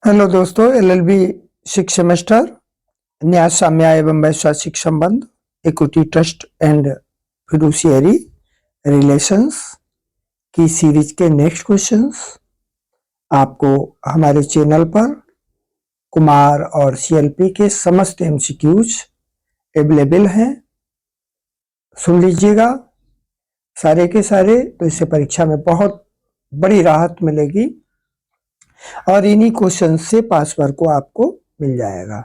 Hello दोस्तों, LLB six semester न्याय साम्य एवं वैश्वासिक संबंध, इक्विटी ट्रस्ट एंड फिडुशियरी रिलेशंस की सीरीज के नेक्स्ट क्वेश्चंस आपको हमारे चैनल पर कुमार और सीएलपी के समस्त एमसीक्यूज अवेलेबल हैं। सुन लीजिएगा सारे के सारे, तो इससे परीक्षा में बहुत बड़ी राहत मिलेगी और इन्हीं क्वेश्चन से पास मार्क को आपको मिल जाएगा।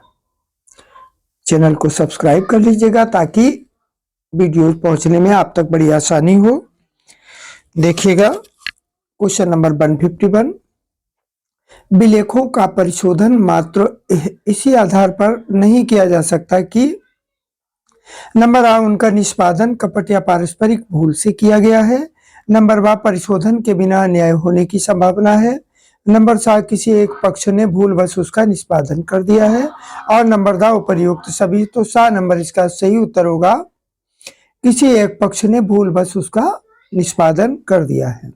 चैनल को सब्सक्राइब कर लीजिएगा ताकि वीडियो पहुंचने में आप तक बड़ी आसानी हो। देखिएगा क्वेश्चन नंबर 151, विलेखों का परिशोधन मात्र इसी आधार पर नहीं किया जा सकता कि नंबर आ उनका निष्पादन कपट या पारस्परिक भूल से किया गया है, नंबर बा परिशोधन के बिना अन्याय होने की संभावना है, नंबर 7 किसी एक पक्ष ने भूलवश उसका निष्पादन कर दिया है, और नंबर द उपर्युक्त सभी। तो 7 नंबर इसका सही उत्तर होगा, किसी एक पक्ष ने भूलवश उसका निष्पादन कर दिया है।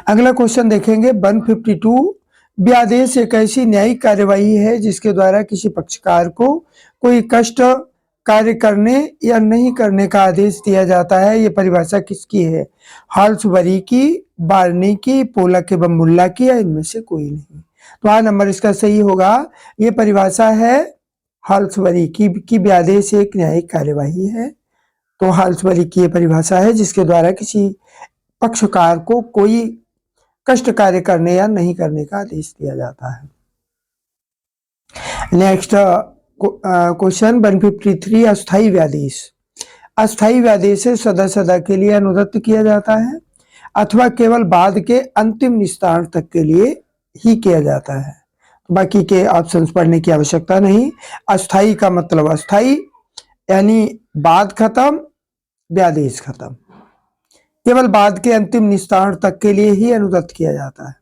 अगला क्वेश्चन देखेंगे 152, व्यादेश एक ऐसी न्यायिक कार्यवाही है जिसके द्वारा किसी पक्षकार को कोई कष्ट कार्य करने या नहीं करने का आदेश दिया जाता है। ये परिभाषा किसकी है? हाल्सबरी की, बार्नी की, पोलक एवं मुल्ला की, या इनमें से कोई नहीं। तो आ नंबर इसका सही होगा। ये परिभाषा है हाल्सबरी की व्यादेश एक न्यायिक कार्यवाही है। तो हाल्सबरी की ये परिभाषा है जिसके द्वारा किसी पक्षकार को कोई कष्ट कार्य करने या नहीं करने का आदेश दिया जाता है। नेक्स्ट क्वेश्चन 153, अस्थायी व्यादेश। अस्थायी व्यादेश से सदा सदा के लिए अनुदत्त किया जाता है अथवा केवल बाद के अंतिम निस्तारण तक के लिए ही किया जाता है। बाकी के ऑप्शंस पढ़ने की आवश्यकता नहीं। अस्थायी का मतलब अस्थायी यानी बाद खत्म, व्यादेश खत्म, केवल बाद के अंतिम निस्तारण तक के लिए ही अनुदत्त किया जाता है।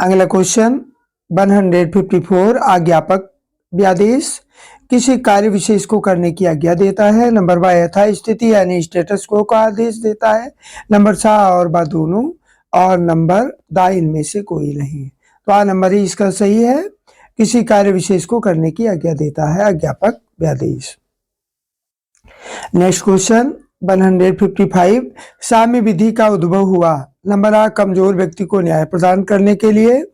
अगला क्वेश्चन 154, आज्ञापक व्यादेश किसी कार्य विशेष को करने की आज्ञा देता है। नंबर बा यथा स्थिति यानी स्टेटस को का आदेश देता है। नंबर सा और बा दोनों, और नंबर दा इनमें से कोई नहीं। तो आ नंबर ही इसका सही है, किसी कार्य विशेष को करने की आज्ञा देता है आज्ञापक व्यादेश। नेक्स्ट क्वेश्चन 155, साम्य विधि का उद्भव हुआ। नंबर आ कमजोर व्यक्ति को न्याय प्रदान करने के लिए,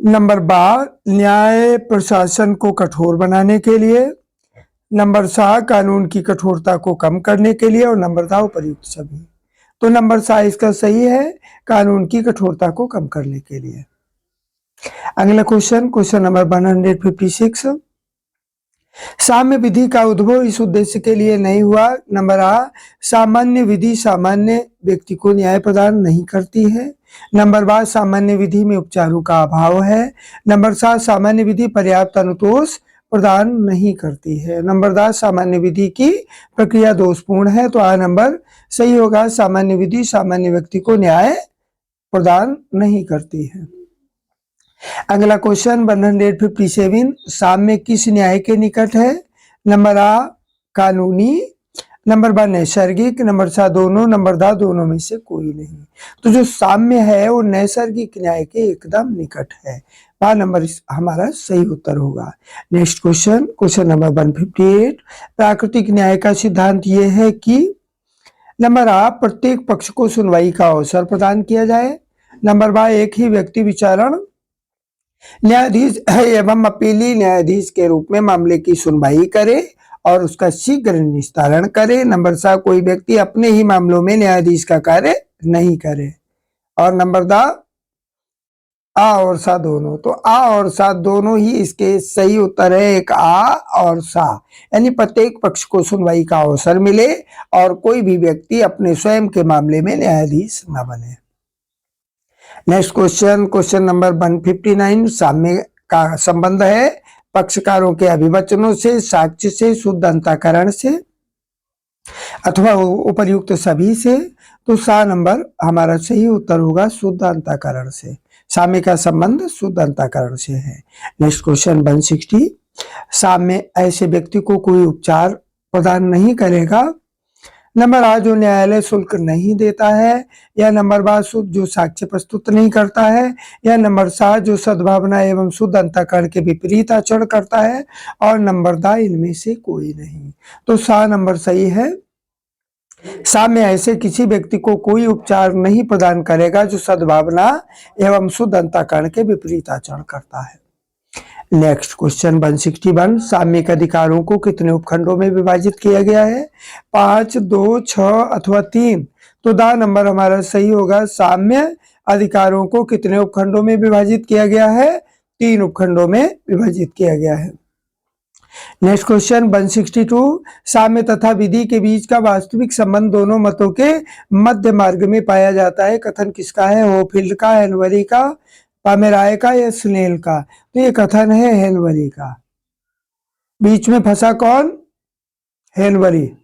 नंबर बा न्याय प्रशासन को कठोर बनाने के लिए, नंबर सा कानून की कठोरता को कम करने के लिए, और नंबर दा उपर्युक्त सभी। तो नंबर सा इसका सही है, कानून की कठोरता को कम करने के लिए। अगला क्वेश्चन नंबर 156, साम्य विधि का उद्भव इस उद्देश्य के लिए नहीं हुआ। नंबर आ सामान्य विधि सामान्य व्यक्ति को न्याय प्रदान नहीं करती है। नंबर बा सामान्य विधि में उपचारों का अभाव है। नंबर 7 सामान्य विधि पर्याप्त अनुतोष प्रदान नहीं करती है। नंबर दा सामान्य विधि की प्रक्रिया दोषपूर्ण है। तो आ नंबर सही होगा, सामान्य विधि सामान्य व्यक्ति को न्याय प्रदान नहीं करती है। अगला क्वेश्चन 157, साम्य किस न्याय के निकट है? नंबर आ कानूनी, नंबर बा नैसर्गिक, नंबर सा दोनों, नंबर दा दोनों में से कोई नहीं। तो जो साम्य है वो नैसर्गिक न्याय के एकदम निकट है। बा नंबर हमारा सही उत्तर होगा। नेक्स्ट क्वेश्चन नंबर 158, प्राकृतिक न्याय का सिद्धांत ये है कि नंबर आ प्रत्येक पक्ष को सुनवाई का अवसर प्रदान किया जाए। नंबर बा एक ही व्यक्ति विचारण न्यायाधीश एवं अपीली न्यायाधीश के रूप में मामले की सुनवाई करे और उसका शीघ्र निस्तारण करे। नंबर सा कोई व्यक्ति अपने ही मामलों में न्यायाधीश का कार्य नहीं करे। और नंबर दा आ और सा दोनों। तो आ और सा दोनों ही इसके सही उत्तर है, एक आ और सा, यानी प्रत्येक पक्ष को सुनवाई का अवसर मिले और कोई भी व्यक्ति अपने स्वयं के मामले में न्यायाधीश न बने। नेक्स्ट क्वेश्चन नंबर 159, साम्य का संबंध है पक्षकारों के अभिवचनों से, साक्ष्य से, शुद्ध अंतःकरण से अथवा उपर्युक्त सभी से। तो सा नंबर हमारा सही उत्तर होगा, शुद्ध अंतःकरण से। साम्य का संबंध शुद्ध अंतःकरण से है। नेक्स्ट क्वेश्चन 160, साम्य ऐसे व्यक्ति को कोई उपचार प्रदान नहीं करेगा। नंबर आ जो न्यायालय शुल्क नहीं देता है, या नंबर बा जो साक्ष्य प्रस्तुत नहीं करता है, या नंबर सा जो सद्भावना एवं शुद्ध अंतःकरण के विपरीत आचरण करता है, और नंबर दा इनमें से कोई नहीं। तो सा नंबर सही है। सा में ऐसे किसी व्यक्ति को कोई उपचार नहीं प्रदान करेगा जो सद्भावना एवं शुद्ध अंतःकरण के विपरीत आचरण करता है। नेक्स्ट क्वेश्चन 161, साम्यिक अधिकारों को कितने उपखंडों में विभाजित किया गया है? 5, 2, 6 अथवा 3। तो दा नंबर हमारा सही होगा। साम्य अधिकारों को कितने उपखंडों में विभाजित किया गया है? 3 उपखंडों में विभाजित किया गया है। नेक्स्ट क्वेश्चन 162, साम्य तथा विधि के बीच का वास्तविक संबंध दोनों मतों के मध्य मार्ग में पाया जाता है। कथन किसका है? होफील्ड का, हेनवरी का, पामेराय का या स्नेल का? तो ये कथन है हेनवरी का। बीच में फंसा कौन? हेनवरी।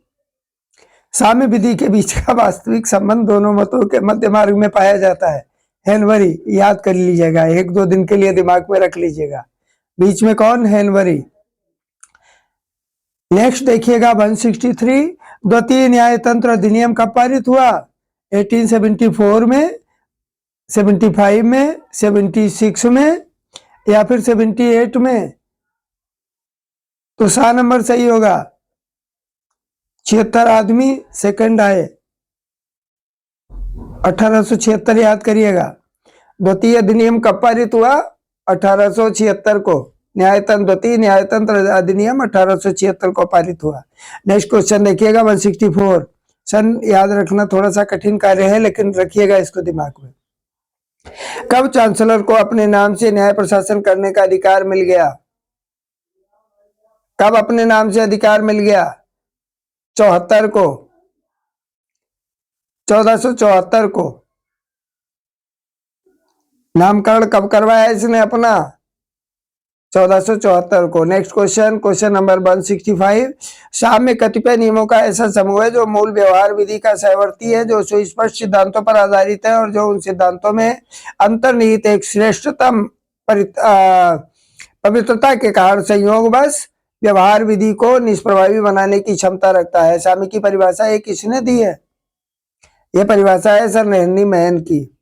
साम्य विधि के बीच का वास्तविक संबंध दोनों मतों के मध्य मार्ग में पाया जाता है। हेनवरी याद कर लीजिएगा, 1-2 दिन के लिए दिमाग में रख लीजिएगा। बीच में कौन? हेनवरी। नेक्स्ट देखिएगा 163, द्वितीय न्यायतंत्र अधिनियम कब पारित हुआ? 1874 में, 75 में, 76 में, या फिर 78 में? तो सा नंबर सही होगा। 76 आदमी सेकंड आए, 1876 याद करिएगा। द्वितीय अधिनियम कब पारित हुआ? 1876 को। द्वितीय न्यायतंत्र अधिनियम 1876 को पारित हुआ। नेक्स्ट क्वेश्चन देखिएगा 164, सन याद रखना थोड़ा सा कठिन कार्य है, लेकिन रखिएगा इसको दिमाग में। कब चांसलर को अपने नाम से न्याय प्रशासन करने का अधिकार मिल गया? कब अपने नाम से अधिकार मिल गया? 74 को, 1474 को। नामकरण कब करवाया इसने अपना? 1474 को। नेक्स्ट क्वेश्चन नंबर 165, साम्य कतिपय नियमों का ऐसा समूह है जो मूल व्यवहार विधि का सहवर्ती है, जो सुस्पष्ट सिद्धांतों पर आधारित है और जो उन सिद्धांतों में अंतर्निहित एक श्रेष्ठतम पवित्रता के कारण संयोगवश व्यवहार विधि को निष्प्रभावी बनाने की क्षमता रखता है। साम्य की परिभाषा ये किसने दी है? ये परिभाषा है सर हेनरी मैन की।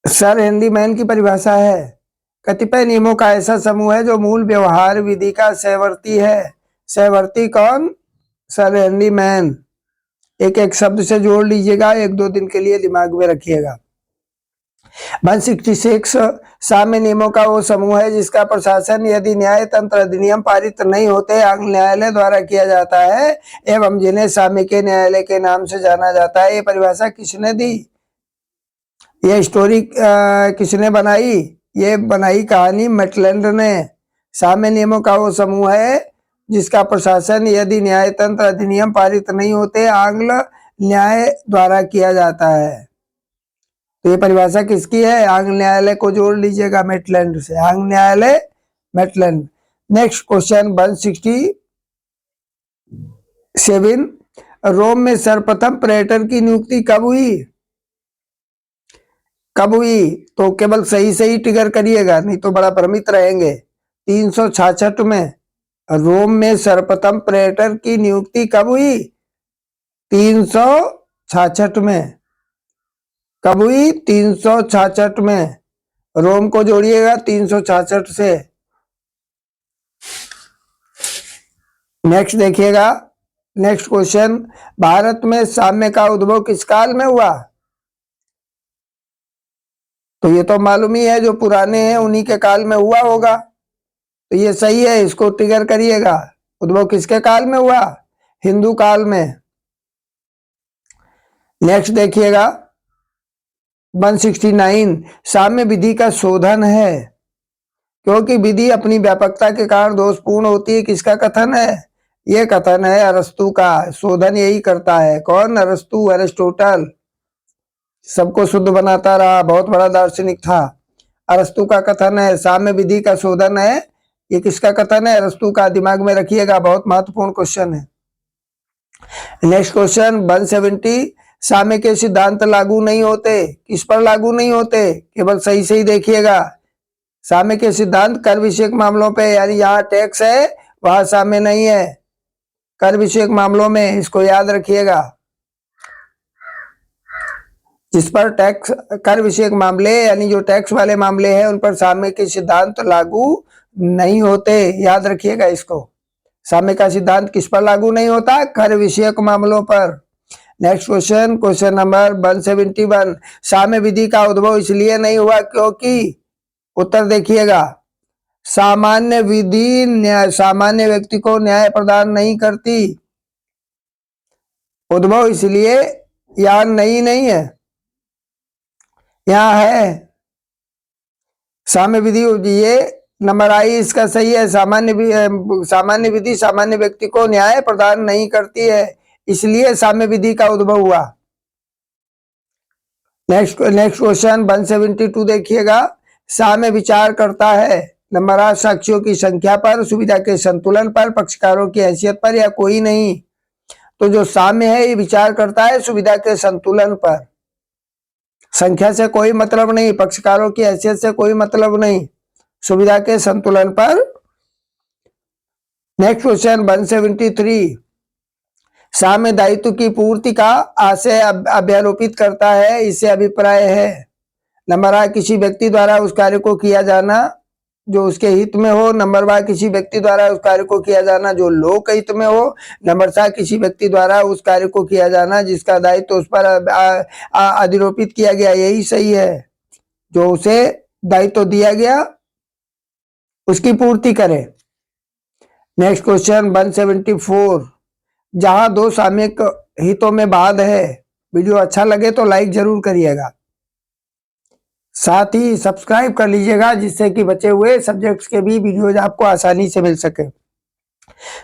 सर हेनरी मैन की परिभाषा है। कतिपय नियमों का ऐसा समूह है जो मूल व्यवहार विधि का सहवर्ती है। सहवर्ती कौन? Sir Henry man. एक एक शब्द से जोड़ लीजिएगा, 1-2 दिन के लिए दिमाग में रखिएगा। 166, साम्य नियमों का वो समूह है जिसका प्रशासन यदि न्याय तंत्र अधिनियम पारित नहीं होते आंग्ल न्यायालय द्वारा किया जाता है एवं जिन्हें साम्य के न्यायालय के नाम से जाना जाता है। ये परिभाषा किसने दी? ये स्टोरी किसने बनाई? ये बनाई कहानी मैटलैंड ने। साम्य नियमों का वो समूह है जिसका प्रशासन यदि न्याय तंत्र अधिनियम पारित नहीं होते आंग्ल न्याय द्वारा किया जाता है। तो ये परिभाषा किसकी है? आंग्ल न्यायालय को जोड़ लीजिएगा मैटलैंड से। आंग्ल न्यायालय, मैटलैंड। नेक्स्ट क्वेश्चन 167, रोम में सर्वप्रथम पर्यटन की नियुक्ति कब हुई? कब हुई? तो केवल सही टिगर करिएगा, नहीं तो बड़ा भ्रमित रहेंगे। 366 में रोम में सर्वप्रथम पर्यटन की नियुक्ति कब हुई? 366 में। कब हुई? 366 में। रोम को जोड़िएगा 366 से। नेक्स्ट देखिएगा, नेक्स्ट क्वेश्चन, भारत में साम्य का उद्भव किस काल में हुआ? तो ये तो मालूम ही है, जो पुराने हैं उन्हीं के काल में हुआ होगा, तो ये सही है, इसको टिगर करिएगा। उद्भव किसके काल में हुआ? हिंदू काल में। नेक्स्ट देखिएगा 169, साम्य विधि का शोधन है क्योंकि विधि अपनी व्यापकता के कारण दोषपूर्ण होती है। किसका कथन है? ये कथन है अरस्तु का। शोधन यही करता है। कौन? अरस्तु, अरिस्टोटल। सबको शुद्ध बनाता रहा, बहुत बड़ा दार्शनिक था। अरस्तु का कथन है साम्य विधि का शोधन है। ये किसका कथन है? अरस्तु का। दिमाग में रखिएगा, बहुत महत्वपूर्ण क्वेश्चन है। नेक्स्ट क्वेश्चन 170, साम्य के सिद्धांत लागू नहीं होते। किस पर लागू नहीं होते? केवल सही देखिएगा। साम्य के सिद्धांत कर विषयक मामलों पे, यानी यहाँ टैक्स है वहां साम्य नहीं है। कर विषयक मामलों में, इसको याद रखिएगा। जिस पर टैक्स कर विषयक मामले यानी जो टैक्स वाले मामले हैं उन पर साम्य के सिद्धांत लागू नहीं होते, याद रखिएगा इसको। साम्य का सिद्धांत किस पर लागू नहीं होता? कर विषयक मामलों पर। नेक्स्ट क्वेश्चन, क्वेश्चन नंबर 171, साम्य विधि का उद्भव इसलिए नहीं हुआ क्योंकि, उत्तर देखिएगा, सामान्य विधि सामान्य व्यक्ति को न्याय प्रदान नहीं करती। उद्भव इसलिए यहाँ नहीं है, यहाँ है साम्य विधि। ये नंबर आई इसका सही है। सामान्य विधि सामान्य व्यक्ति को न्याय प्रदान नहीं करती है, इसलिए साम्य विधि का उद्भव हुआ। नेक्स्ट क्वेश्चन 172 देखिएगा, साम्य विचार करता है नंबर आ साक्ष्यों की संख्या पर, सुविधा के संतुलन पर, पक्षकारों की हैसियत पर या कोई नहीं। तो जो साम्य है ये विचार करता है सुविधा के संतुलन पर। संख्या से कोई मतलब नहीं, पक्षकारों की हैसियत से कोई मतलब नहीं, सुविधा के संतुलन पर। नेक्स्ट क्वेश्चन 173, साम्य दायित्व की पूर्ति का आशय अभ्यारोपित करता है, इससे अभिप्राय है। नंबर आ किसी व्यक्ति द्वारा उस कार्य को किया जाना जो उसके हित में हो। नंबर बा किसी व्यक्ति द्वारा उस कार्य को किया जाना जो लोक हित में हो। नंबर सा किसी व्यक्ति द्वारा उस कार्य को किया जाना जिसका दायित्व उस पर अधिरोपित किया गया। यही सही है, जो उसे दायित्व दिया गया उसकी पूर्ति करे। नेक्स्ट क्वेश्चन 174, जहां दो सामयिक हितों में वाद है। वीडियो अच्छा लगे तो लाइक जरूर करिएगा, साथ ही सब्सक्राइब कर लीजिएगा जिससे कि बचे हुए सब्जेक्ट्स के भी वीडियोज आपको आसानी से मिल सके।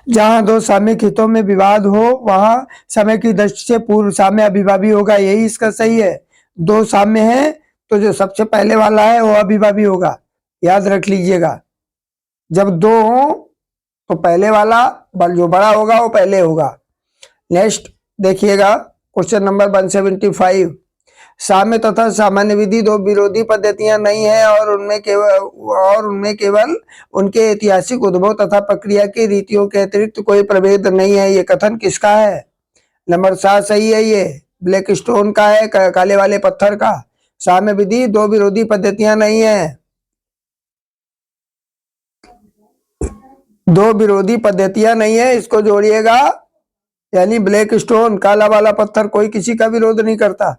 जहां दो सामयिक हितों में विवाद हो वहां समय की दृष्टि से पूर्व साम्य अभिभावी होगा, यही इसका सही है। दो साम्य है तो जो सबसे पहले वाला है वो अभिभावी होगा, याद रख लीजिएगा। जब दो हो तो पहले वाला जो बड़ा होगा वो पहले होगा। नेक्स्ट देखिएगा, क्वेश्चन नंबर 175, साम्य तथा सामान्य विधि दो विरोधी पद्धतियां नहीं है और उनमें केवल उनके ऐतिहासिक उद्भव तथा प्रक्रिया की रीतियों के अतिरिक्त कोई प्रभेद नहीं है। ये कथन किसका है? नंबर 7 सही है, ये ब्लैक स्टोन का है, काले वाले पत्थर का। साम्य विधि दो विरोधी पद्धतियां नहीं है, दो विरोधी पद्धतियां नहीं है, इसको जोड़िएगा। यानी ब्लैक स्टोन, काला वाला पत्थर, कोई किसी का विरोध नहीं करता।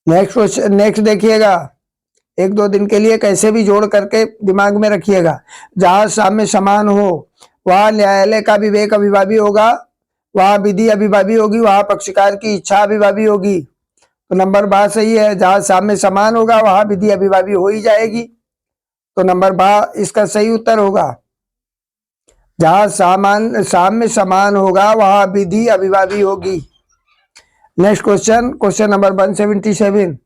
नेक्स्ट देखिएगा, एक दो दिन के लिए कैसे भी जोड़ करके दिमाग में रखिएगा। जहां साम्य समान हो वहां न्यायालय का विवेक अभिभावी होगा, वहां विधि अभिभावी होगी, वहां पक्षकार की इच्छा अभिभावी होगी। तो नंबर बा सही है, जहां साम्य समान होगा वहां विधि अभिभावी हो ही जाएगी। तो नंबर बा इसका सही उत्तर होगा। जहां साम्य समान होगा वहां विधि अभिभावी होगी। नेक्स्ट क्वेश्चन नंबर 177,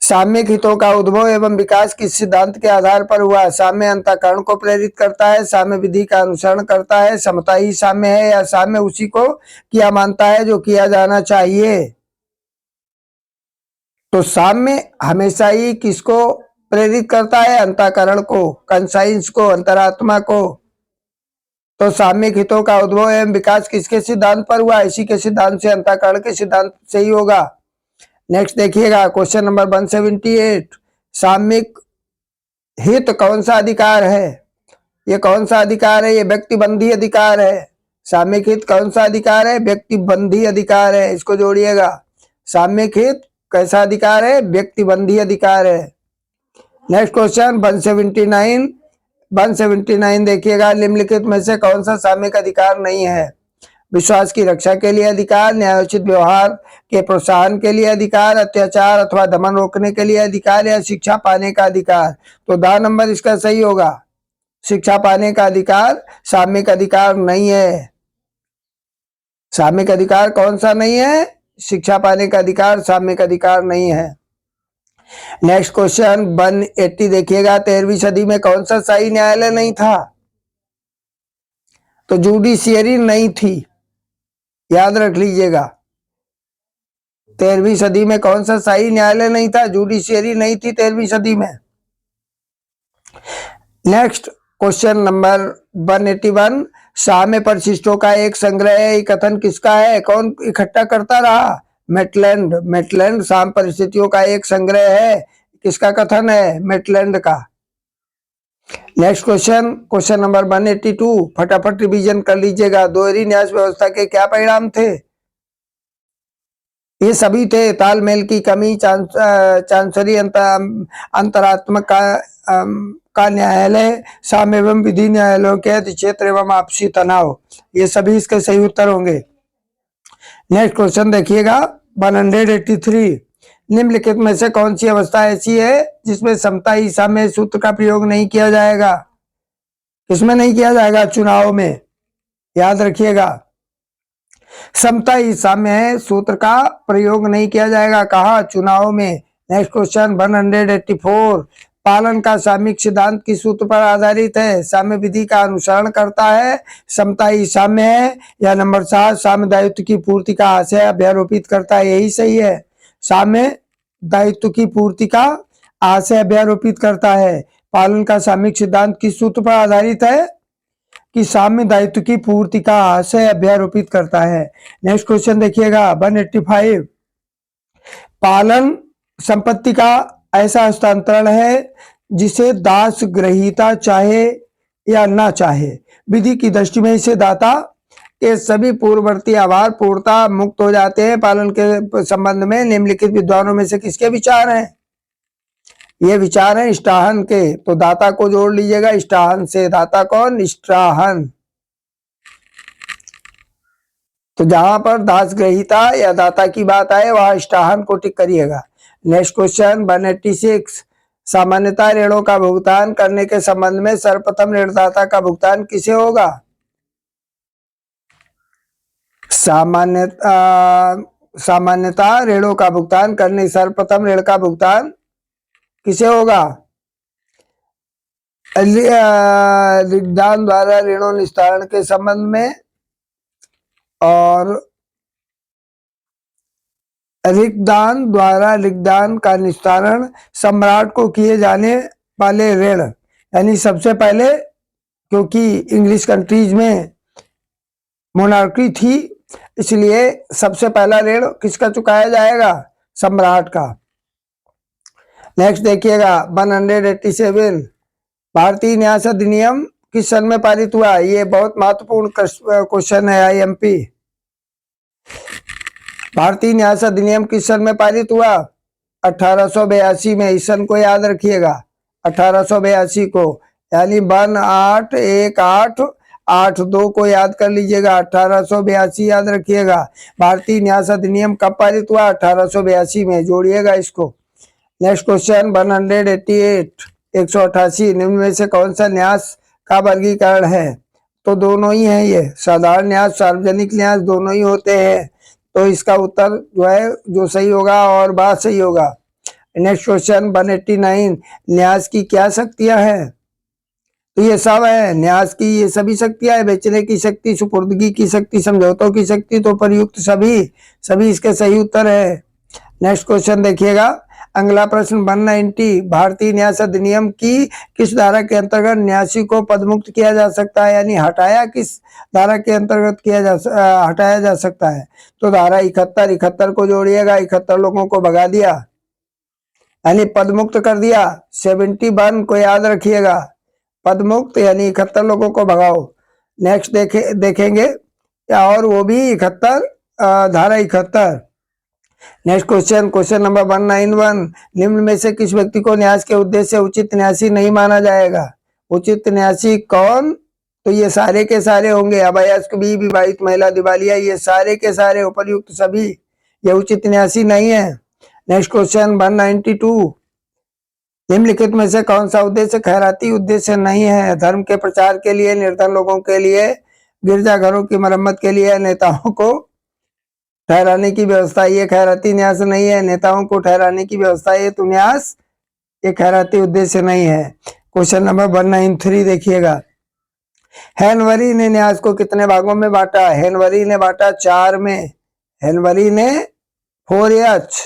साम्यिक हितों का उद्भव एवं विकास किस सिद्धांत के आधार पर हुआ? साम्य अंतःकरण को प्रेरित करता है, साम्य विधि का अनुसरण करता है, समता ही साम्य है, या साम्य उसी को किया मानता है जो किया जाना चाहिए? तो साम्य हमेशा ही किसको प्रेरित करता है? अंतःकरण को, कंसाइंस को, अंतरात्मा को। तो साम्यिक हितों का उद्भव एवं विकास किसके सिद्धांत पर हुआ? इसी के सिद्धांत से, अंतःकरण के सिद्धांत से ही होगा। नेक्स्ट देखिएगा, क्वेश्चन नंबर 178, साम्यिक हित कौन सा अधिकार है? ये कौन सा अधिकार है? ये व्यक्तिबंधी अधिकार है। साम्यिक हित कौन सा अधिकार है? व्यक्तिबंधी अधिकार है, इसको जोड़िएगा। साम्यिक हित कैसा अधिकार है? व्यक्तिबंधी अधिकार है। नेक्स्ट क्वेश्चन 179 देखिएगा, निम्नलिखित में से कौन सा साम्यिक अधिकार नहीं है? विश्वास की रक्षा के लिए अधिकार, न्यायोचित व्यवहार के प्रोत्साहन के लिए अधिकार, अत्याचार अथवा दमन रोकने के लिए अधिकार, या शिक्षा पाने का अधिकार। तो द नंबर इसका सही होगा। शिक्षा पाने का अधिकार साम्यिक अधिकार नहीं है। साम्यिक अधिकार कौन सा नहीं है? शिक्षा पाने का अधिकार साम्यिक अधिकार नहीं है। नेक्स्ट क्वेश्चन 180 देखिएगा, 13वीं सदी में कौन सा शाही न्यायालय नहीं था? तो जुडिशियरी नहीं थी, याद रख लीजिएगा। 13वीं सदी में कौन सा शाही न्यायालय नहीं था? जुडिशियरी नहीं थी 13वीं सदी में। नेक्स्ट क्वेश्चन नंबर 181, साम्य परिशिष्टों का एक संग्रह है, ये कथन किसका है? कौन इकट्ठा करता रहा? मेटलैंड। मेटलैंड साम्य परिस्थितियों का एक संग्रह है, किसका कथन है? मेटलैंड का। नेक्स्ट क्वेश्चन, क्वेश्चन नंबर 182, फटाफट रिवीजन कर लीजिएगा। दोहरी न्यास व्यवस्था के क्या परिणाम थे? ये सभी थे तालमेल की कमी, चांसरी अंतरात्मक का न्यायालय, साम्य एवं विधि न्यायालयों के अधिक्षेत्र एवं आपसी तनाव, ये सभी इसके सही उत्तर होंगे। नेक्स्ट क्वेश्चन देखिएगा 183, निम्नलिखित में से कौन सी अवस्था ऐसी है जिसमें समता ही साम्य सूत्र का प्रयोग नहीं किया जाएगा? किसमें नहीं किया जाएगा? चुनाव में, याद रखिएगा। समता ही साम्य सूत्र का प्रयोग नहीं किया जाएगा, कहा? चुनाव में। नेक्स्ट क्वेश्चन 184, पालन का साम्यिक सिद्धांत किस सूत्र पर आधारित है? साम्य विधि का अनुसरण करता है, समता ही साम्य है, या नंबर 7, साम्य दायित्व की पूर्ति का आशय अभ्यारोपित करता है? यही सही है, साम्य दायित्व की पूर्ति का आशय अभ्यारोपित करता है। पालन का साम्यिक सिद्धांत किस सूत्र पर आधारित है? कि साम्य दायित्व की पूर्ति का आशय अभ्यारोपित करता है। नेक्स्ट क्वेश्चन देखिएगा 185, पालन संपत्ति का ऐसा हस्तांतरण है जिसे दास ग्रहीता चाहे या ना चाहे, विधि की दृष्टि में इसे दाता के सभी पूर्ववर्ती आभार पूर्णता मुक्त हो जाते हैं। पालन के संबंध में निम्नलिखित विद्वानों में से किसके विचार हैं? ये विचार है स्ट्राहन के, तो दाता को जोड़ लीजिएगा स्ट्राहन से। दाता कौन? स्ट्राहन। तो जहां पर दास ग्रहीता या दाता की बात आए वहां स्ट्राहन को टिक करिएगा। नेक्स्ट क्वेश्चन 186, सामान्यतः ऋणों का भुगतान करने के संबंध में सर्वप्रथम ऋणदाता का भुगतान किसे होगा? सामान्यतः ऋणों का भुगतान करने सर्वप्रथम ऋण का भुगतान किसे होगा? ऋणदान द्वारा ऋणों निस्तारण के संबंध में, और ऋणदान द्वारा ऋणदान का निस्तारण सम्राट को किए जाने वाले ऋण, यानी सबसे पहले, क्योंकि इंग्लिश कंट्रीज में मोनार्की थी, इसलिए सबसे पहला ऋण किसका चुकाया जाएगा? सम्राट का। नेक्स्ट देखिएगा 187, भारतीय न्यास अधिनियम किस सन में पारित हुआ? ये बहुत महत्वपूर्ण क्वेश्चन है, आईएमपी। भारतीय न्यास अधिनियम किस सन में पारित हुआ? 1882 में। इस सन को याद रखिएगा, 1882 को, यानी 1882 को याद कर लीजिएगा, 1882 याद रखिएगा। भारतीय न्यास अधिनियम कब पारित हुआ? 1882 में, जोड़िएगा इसको। नेक्स्ट क्वेश्चन 188, 188, निम्न में से कौन सा न्यास का वर्गीकरण है? तो दोनों ही है, ये साधारण न्यास सार्वजनिक न्यास दोनों ही होते हैं, तो इसका उत्तर जो है जो सही होगा और बात सही होगा। नेक्स्ट क्वेश्चन 189, न्यास की क्या शक्तियां हैं? तो ये सब है न्यास की, ये सभी शक्तियां है, बेचने की शक्ति, सुपुर्दगी की शक्ति, समझौतों की शक्ति, तो प्रयुक्त सभी इसके सही उत्तर है। नेक्स्ट क्वेश्चन देखिएगा, अगला प्रश्न 190, भारतीय न्यास अधिनियम की किस धारा के अंतर्गत न्यासी को पदमुक्त किया जा सकता है, यानी हटाया किस धारा के अंतर्गत हटाया जा सकता है? तो धारा 71 को जोड़िएगा, 71 लोगों को भगा दिया, यानी पदमुक्त कर दिया। 71 को याद रखिएगा, पदमुक्त यानी 71 लोगों को भगाओ। नेक्स्ट देखेंगे, और वो भी 71, धारा 71। नेक्स्ट क्वेश्चन, क्वेश्चन नंबर 191, निम्न में से किस व्यक्ति को न्यास के उद्देश्य से उचित न्यासी नहीं माना जाएगा? उचित न्यासी कौन? तो ये सारे के सारे होंगे, अवयस्क भी, विवाहित महिला, दिवालिया, ये सारे के सारे उपर्युक्त सभी, ये उचित न्यासी नहीं है। नेक्स्ट क्वेश्चन 192, निम्नलिखित में से कौन सा उद्देश्य खैराती उद्देश्य नहीं है? धर्म के प्रचार के लिए, निर्धन लोगों के लिए, गिरजाघरों की मरम्मत के लिए, नेताओं को ठहराने की व्यवस्था, ये खैराती न्यास नहीं है। नेताओं को ठहराने की व्यवस्था, ये तो न्यास, ये खैराती उद्देश्य नहीं है। क्वेश्चन नंबर 193 देखिएगा, हेनवरी ने न्यास को कितने भागों में बांटा? हेनवरी ने बांटा 4 में। हेनवरी ने 4H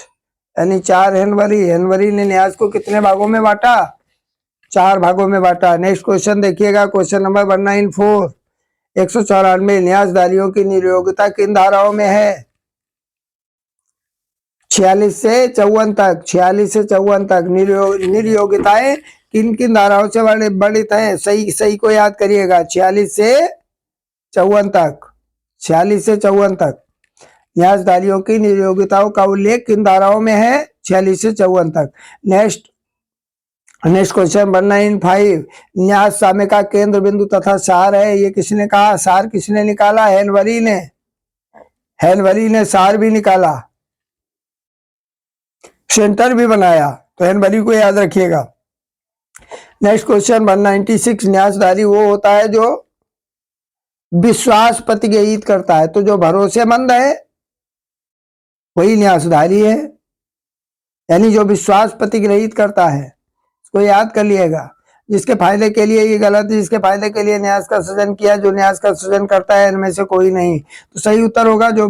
यानी 4 हेनवरी ने न्यास को कितने भागों में बांटा? 4 भागों में बांटा। नेक्स्ट क्वेश्चन देखिएगा, क्वेश्चन नंबर 194। 194 न्यासधारियों की निर्योग्यता किन धाराओं में है? 46 से 54 तक, 46 से 54 तक निर्योग्यताएं किन किन धाराओं से वर्णित है? सही सही को याद करिएगा, 46 से 54 तक, 46 से 54 तक न्यासधारियों की निर्योग्यताओं का उल्लेख किन धाराओं में है? 46 से 54 तक। नेक्स्ट क्वेश्चन 195 न्यास साम्य का केंद्र बिंदु तथा सार है, ये किसने कहा? सार किसने निकाला? हेनबरी ने। हेनबरी ने सार भी निकाला, सेंटर भी बनाया, तो हेनबरी को याद रखिएगा। नेक्स्ट क्वेश्चन 196 न्यासधारी वो होता है जो विश्वास प्रतिग्रहित करता है, तो जो भरोसेमंद है वही न्यासधारी है, यानी जो विश्वास प्रतिग्रहित करता है, इसको याद कर लिएगा। जिसके फायदे के लिए ये गलत है, जिसके फायदे के लिए न्यास का सृजन किया, जो न्यास का सृजन करता है इनमें से कोई नहीं। तो सही उत्तर होगा जो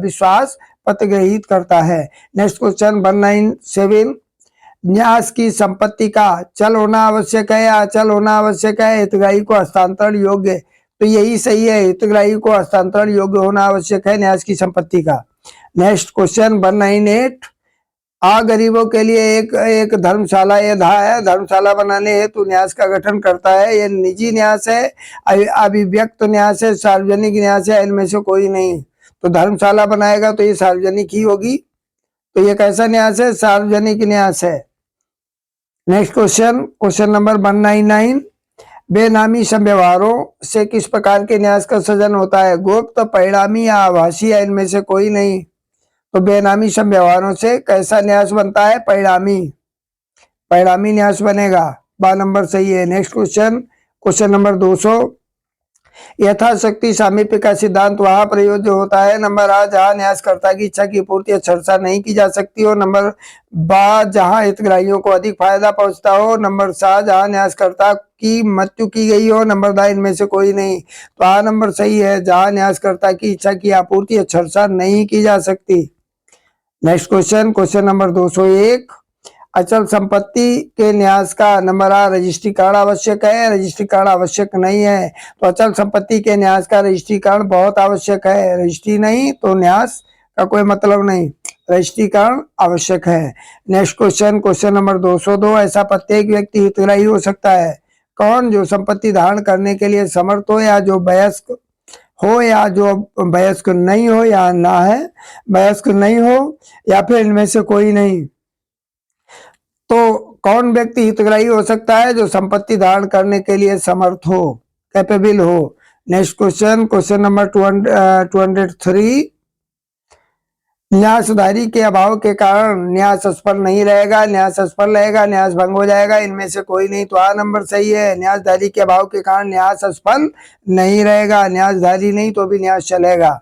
विश्वास प्रतिग्रहित करता है। नेक्स्ट क्वेश्चन 197 न्यास की संपत्ति का चल होना आवश्यक है या अचल होना आवश्यक है? हितग्राही को हस्तांतरण योग्य, तो यही सही है, हितग्राही को हस्तांतरण योग्य होना आवश्यक है न्यास की संपत्ति का। नेक्स्ट क्वेश्चन 198 गरीबों के लिए एक धर्मशाला है, धर्मशाला बनाने हेतु न्यास का गठन करता है, ये निजी न्यास है, अभिव्यक्त न्यास है, सार्वजनिक न्यास है, इनमें से कोई नहीं। तो धर्मशाला बनाएगा तो ये सार्वजनिक ही होगी, तो ये कैसा न्यास है? सार्वजनिक न्यास है। नेक्स्ट क्वेश्चन नंबर 199 बेनामी संव्यवहारों से किस प्रकार के न्यास का सृजन होता है? गुप्त, परिणामी या आभासी, या इनमें से कोई नहीं। तो बेनामी संव्यवहारों से कैसा न्यास बनता है? परिणामी न्यास बनेगा। 12 नंबर सही है। नेक्स्ट क्वेश्चन नंबर 200 यथाशक्ति सामीप्य का सिद्धांत वहां प्रयोज्य होता है। नंबर आ जहां न्यासकर्ता की इच्छा की पूर्ति अक्षरशः नहीं की जा सकती हो। नंबर बा जहां हितग्राहियों को अधिक फायदा पहुंचता हो। नंबर सा जहां न्यासकर्ता की मृत्यु की गई हो। नंबर दा इनमें से कोई नहीं। तो आ नंबर सही है, जहां न्यासकर्ता की इच्छा की आपूर्ति अक्षरशः नहीं की जा सकती। नेक्स्ट क्वेश्चन नंबर 201 अचल संपत्ति के न्यास का नंबर आ रजिस्ट्रीकरण आवश्यक है, रजिस्ट्रीकरण आवश्यक नहीं है। तो अचल संपत्ति के न्यास का रजिस्ट्रीकरण बहुत आवश्यक है, रजिस्ट्री नहीं तो न्यास का कोई मतलब नहीं, रजिस्ट्रीकरण आवश्यक है। नेक्स्ट क्वेश्चन नंबर 202 ऐसा प्रत्येक व्यक्ति हितग्राही हो सकता है कौन? जो संपत्ति धारण करने के लिए समर्थ हो, या जो वयस्क हो, या जो वयस्क नहीं हो, या ना है वयस्क नहीं हो, या फिर इनमें से कोई नहीं। तो कौन व्यक्ति हितग्राही हो सकता है? जो संपत्ति धारण करने के लिए समर्थ हो, कैपेबल हो। नेक्स्ट क्वेश्चन नंबर 203 न्यासधारी के अभाव के कारण न्यास असफल नहीं रहेगा, न्यास असफल रहेगा, न्यास भंग हो जाएगा, इनमें से कोई नहीं। तो आ नंबर सही है, न्यासधारी के अभाव के कारण न्यास असफल नहीं रहेगा, न्यासधारी नहीं तो भी न्यास चलेगा।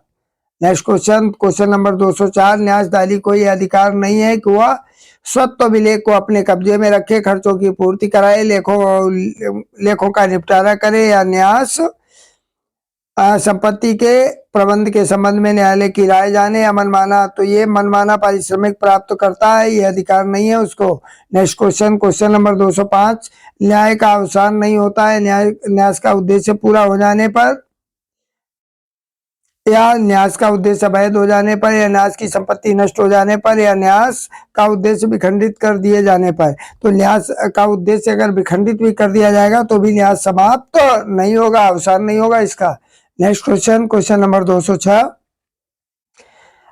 नेक्स्ट क्वेश्चन नंबर 204 न्यासधारी को यह अधिकार नहीं है कि वह स्वत्व अभिलेख को अपने कब्जे में रखे, खर्चों की पूर्ति कराए, लेखों का निपटारा करे, या न्यास संपत्ति के प्रबंध के संबंध में न्यायालय की राय जाने, या मनमाना, तो ये मनमाना पारिश्रमिक प्राप्त करता है, ये अधिकार नहीं है उसको। नेक्स्ट क्वेश्चन नंबर 205 न्याय का अवसान नहीं होता है न्यास का उद्देश्य पूरा हो जाने पर, या न्यास का उद्देश्य अवैध हो जाने पर, या न्यास की संपत्ति नष्ट हो जाने पर, या न्यास का उद्देश्य विखंडित कर दिए जाने पर। तो न्यास का उद्देश्य अगर विखंडित भी कर दिया जाएगा तो भी न्यास समाप्त तो नहीं होगा, अवसान नहीं होगा इसका। नेक्स्ट क्वेश्चन नंबर 206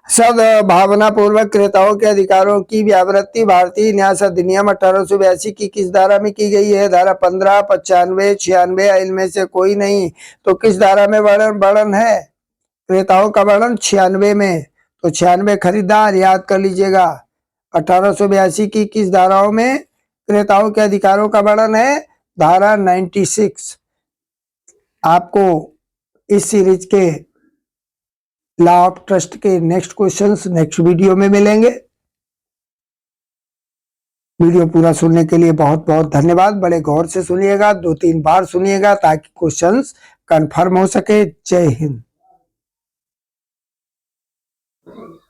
सद्भावना पूर्वक क्रेताओं के अधिकारों की व्यावृत्ति भारतीय न्यास अधिनियम 1882 की किस धारा में की गई है? धारा 15, 95, 96, इनमें से कोई नहीं। तो किस धारा में वर्णन है क्रेताओं का? वर्णन 96 में। तो 96 खरीदार याद कर लीजिएगा। 1882 की किस धाराओं में क्रेताओं के अधिकारों का वर्णन है? धारा 96। आपको इस सीरीज के लॉ ऑफ ट्रस्ट के नेक्स्ट क्वेश्चंस नेक्स्ट वीडियो में मिलेंगे। वीडियो पूरा सुनने के लिए बहुत बहुत धन्यवाद। बड़े गौर से सुनिएगा, 2-3 बार सुनिएगा ताकि क्वेश्चंस कंफर्म हो सके। जय हिंद।